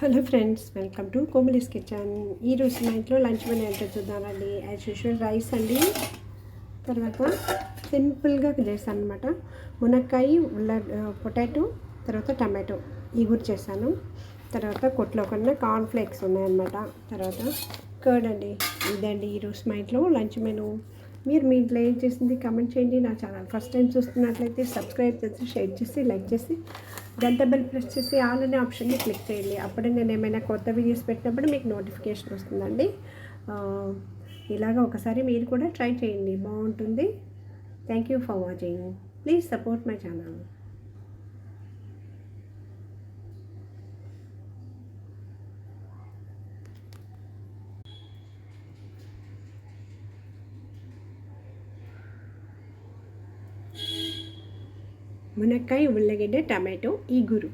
Hello friends, welcome to Komali's kitchen. ఈరోజు మా ఇంట్లో లంచ్ మెనూ ఏంటో చూద్దామండి. యాజ్ యూజువల్ రైస్ అండి. తర్వాత సింపుల్గా చేశాను అనమాట. మునక్కాయ, పొటాటో, తర్వాత టమాటో ఇగురు చేశాను. తర్వాత కొట్లో కొన్న కార్న్ఫ్లేక్స్ ఉన్నాయన్నమాట. తర్వాత కర్డ్ అండి. ఇదండి ఈరోజు మా ఇంట్లో లంచ్ మెనూ. మీరు మీ ఇంట్లో ఏం చేసింది కామెంట్ చేయండి. నా ఛానల్ ఫస్ట్ టైం చూస్తున్నట్లయితే సబ్స్క్రైబ్ చేసి, షేర్ చేసి, లైక్ చేసి, గంట బెల్ ప్రెస్ చేసి ఆల్ అనే ఆప్షన్ని క్లిక్ చేయండి. అప్పుడే నేను ఏమైనా కొత్త వీడియోస్ పెట్టినప్పుడు మీకు నోటిఫికేషన్ వస్తుందండి. ఇలాగ ఒకసారి మీరు కూడా ట్రై చేయండి, బాగుంటుంది. Thank you for watching. Please support my channel. మునక్కాయ, ఉల్లగడ్డ, టమాటో ఇగురు.